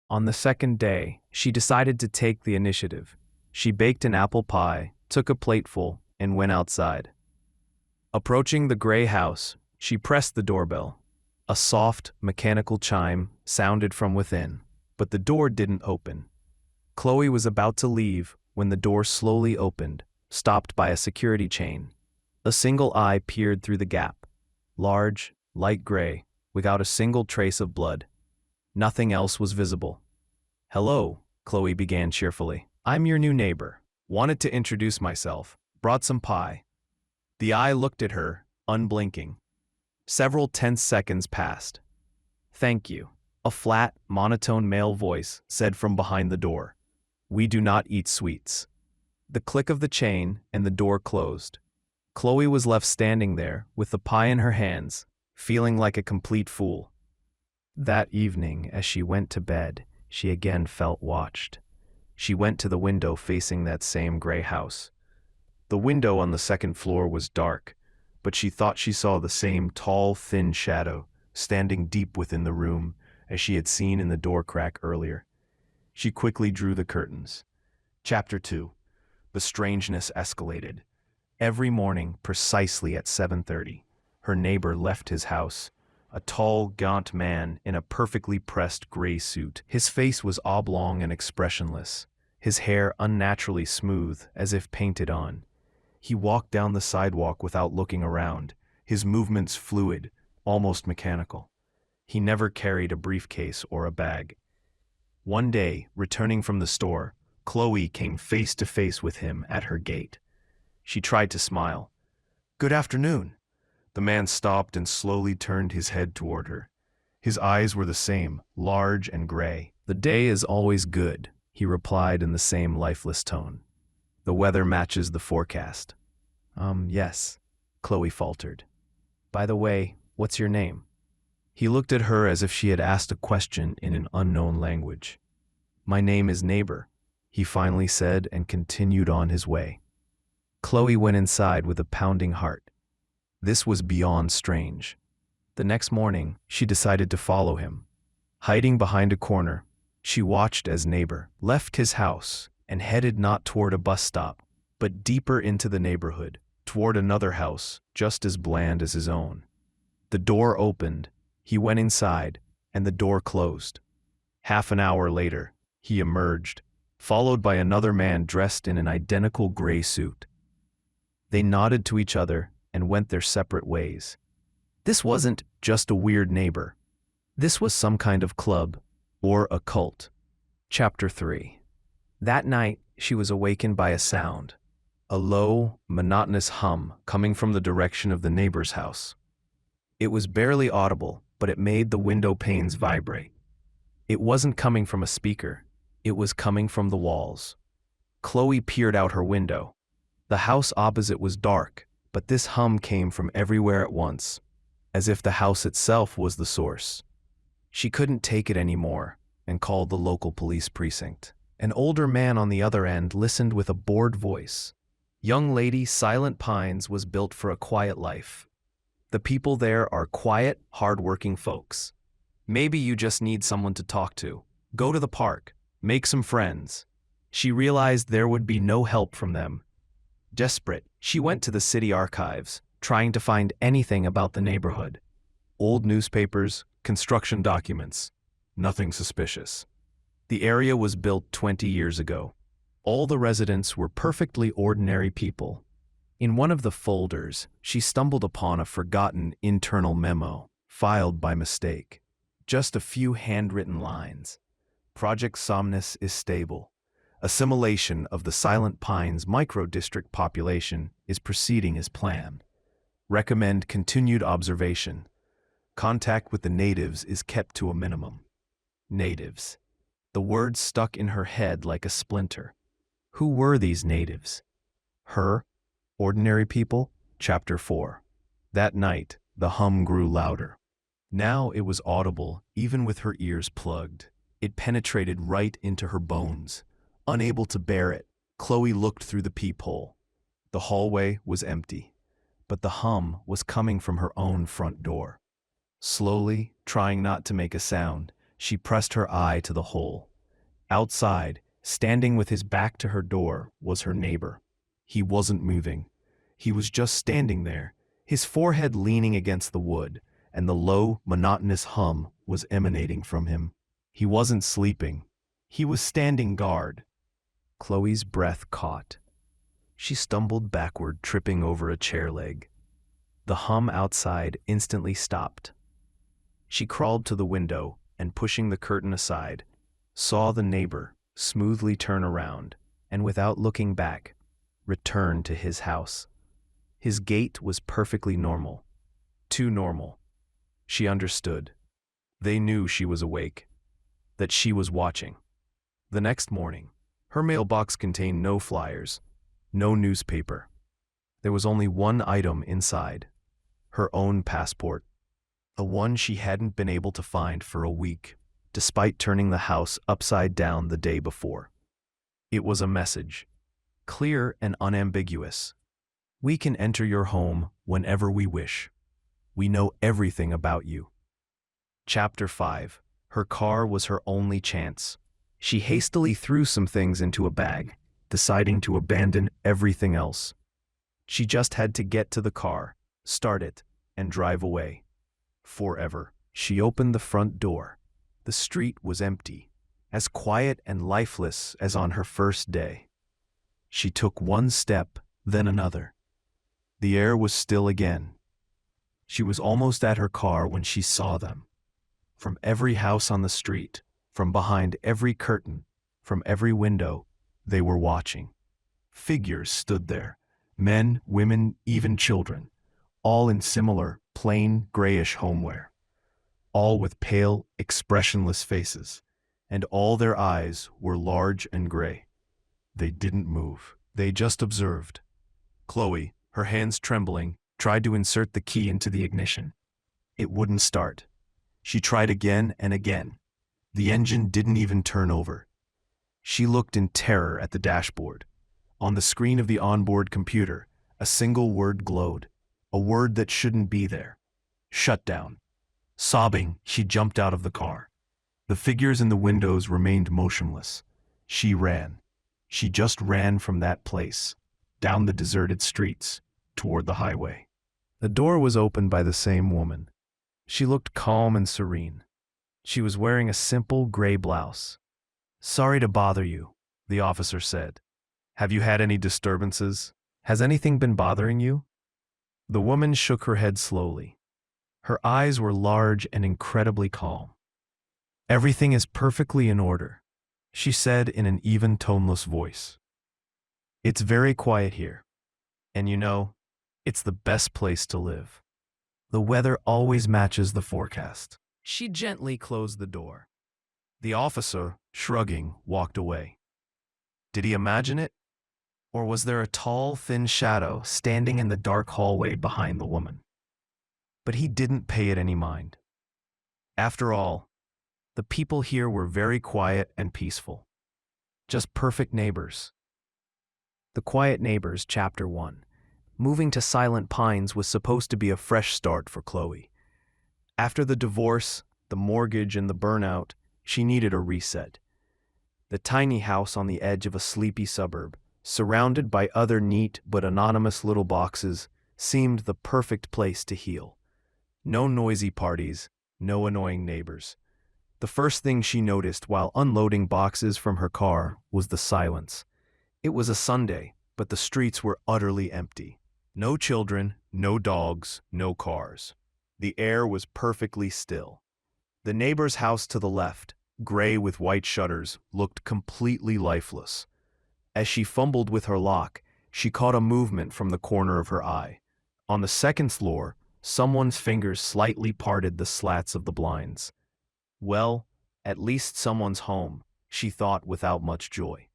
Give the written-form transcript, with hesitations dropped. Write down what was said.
On the second day, she decided to take the initiative. She baked an apple pie, took a plateful, and went outside. Approaching the gray house, she pressed the doorbell. A soft, mechanical chime sounded from within, but the door didn't open. Chloe was about to leave when the door slowly opened, stopped by a security chain. A single eye peered through the gap. Large, light gray, without a single trace of blood. Nothing else was visible. "Hello," Chloe began cheerfully. "I'm your new neighbor. Wanted to introduce myself. Brought some pie." The eye looked at her, unblinking. Several tense seconds passed. "Thank you," a flat, monotone male voice said from behind the door. "We do not eat sweets." The click of the chain and the door closed. Chloe was left standing there with the pie in her hands, feeling like a complete fool. That evening, as she went to bed, she again felt watched. She went to the window facing that same gray house. The window on the second floor was dark, but she thought she saw the same tall, thin shadow standing deep within the room as she had seen in the door crack earlier. She quickly drew the curtains. Chapter 2. The strangeness escalated. Every morning, precisely at 7:30, her neighbor left his house. A tall, gaunt man in a perfectly pressed gray suit. His face was oblong and expressionless, his hair unnaturally smooth as if painted on. He walked down the sidewalk without looking around, his movements fluid, almost mechanical. He never carried a briefcase or a bag. One day, returning from the store, Chloe came face to face with him at her gate. She tried to smile. "Good afternoon." The man stopped and slowly turned his head toward her. His eyes were the same, large and gray. "The day is always good," he replied in the same lifeless tone. "The weather matches the forecast." Yes," Chloe faltered. "By the way, what's your name?" He looked at her as if she had asked a question in an unknown language. "My name is Neighbor," he finally said and continued on his way. Chloe went inside with a pounding heart. This was beyond strange. The next morning, she decided to follow him. Hiding behind a corner, she watched as Neighbor left his house and headed not toward a bus stop, but deeper into the neighborhood, toward another house just as bland as his own. The door opened, he went inside, and the door closed. Half an hour later, he emerged, followed by another man dressed in an identical gray suit. They nodded to each other and went their separate ways. This wasn't just a weird neighbor. This was some kind of club or a cult. Chapter 3. That night, she was awakened by a sound. A low, monotonous hum coming from the direction of the neighbor's house. It was barely audible, but it made the window panes vibrate. It wasn't coming from a speaker. It was coming from the walls. Chloe peered out her window. The house opposite was dark, but this hum came from everywhere at once, as if the house itself was the source. She couldn't take it anymore and called the local police precinct. An older man on the other end listened with a bored voice. "Young lady, Silent Pines was built for a quiet life. The people there are quiet, hard-working folks. Maybe you just need someone to talk to. Go to the park, make some friends." She realized there would be no help from them. Desperate, she went to the city archives, trying to find anything about the neighborhood. Old newspapers, construction documents. Nothing suspicious. The area was built 20 years ago. All the residents were perfectly ordinary people. In one of the folders, she stumbled upon a forgotten internal memo, filed by mistake. Just a few handwritten lines. Project Somnus is stable. Assimilation of the Silent Pines micro-district population is proceeding as planned. Recommend continued observation. Contact with the natives is kept to a minimum. Natives. The word stuck in her head like a splinter. Who were these natives? Her? Ordinary people? Chapter 4. That night, the hum grew louder. Now it was audible, even with her ears plugged. It penetrated right into her bones. Unable to bear it, Chloe looked through the peephole. The hallway was empty, but the hum was coming from her own front door. Slowly, trying not to make a sound, She pressed her eye to the hole. Outside, standing with his back to her door, was her neighbor. He wasn't moving. He was just standing there, his forehead leaning against the wood, and the low, monotonous hum was emanating from him. He wasn't sleeping. He was standing guard. Chloe's breath caught. She stumbled backward, tripping over a chair leg. The hum outside instantly stopped. She crawled to the window and, pushing the curtain aside, saw the neighbor smoothly turn around and, without looking back, return to his house. His gait was perfectly normal. Too normal. She understood. They knew she was awake, that she was watching. The next morning, her mailbox contained no flyers, no newspaper. There was only one item inside: her own passport, the one she hadn't been able to find for a week, despite turning the house upside down the day before. It was a message, clear and unambiguous. We can enter your home whenever we wish. We know everything about you. Chapter 5. Her car was her only chance. She hastily threw some things into a bag, deciding to abandon everything else. She just had to get to the car, start it, and drive away. Forever. She opened the front door. The street was empty, as quiet and lifeless as on her first day. She took one step, then another. The air was still again. She was almost at her car when she saw them. From every house on the street, from behind every curtain, from every window, they were watching. Figures stood there, men, women, even children, all in similar, plain, grayish homeware, all with pale, expressionless faces, and all their eyes were large and gray. They didn't move. They just observed. Chloe, her hands trembling, tried to insert the key into the ignition. It wouldn't start. She tried again and again. The engine didn't even turn over. She looked in terror at the dashboard. On the screen of the onboard computer, a single word glowed, a word that shouldn't be there. Shutdown. Sobbing, she jumped out of the car. The figures in the windows remained motionless. She ran. She just ran from that place, down the deserted streets, toward the highway. The door was opened by the same woman. She looked calm and serene. She was wearing a simple gray blouse. "Sorry to bother you," the officer said. "Have you had any disturbances? Has anything been bothering you?" The woman shook her head slowly. Her eyes were large and incredibly calm. "Everything is perfectly in order," she said in an even, toneless voice. "It's very quiet here. And you know, it's the best place to live. The weather always matches the forecast." She gently closed the door. The officer, shrugging, walked away. Did he imagine it? Or was there a tall, thin shadow standing in the dark hallway behind the woman? But he didn't pay it any mind. After all, the people here were very quiet and peaceful. Just perfect neighbors. The Quiet Neighbors, Chapter 1. Moving to Silent Pines was supposed to be a fresh start for Chloe. After the divorce, the mortgage, and the burnout, she needed a reset. The tiny house on the edge of a sleepy suburb, surrounded by other neat but anonymous little boxes, seemed the perfect place to heal. No noisy parties, no annoying neighbors. The first thing she noticed while unloading boxes from her car was the silence. It was a Sunday, but the streets were utterly empty. No children, no dogs, no cars. The air was perfectly still. The neighbor's house to the left, gray with white shutters, looked completely lifeless. As she fumbled with her lock, she caught a movement from the corner of her eye. On the second floor, someone's fingers slightly parted the slats of the blinds. Well, at least someone's home, she thought without much joy.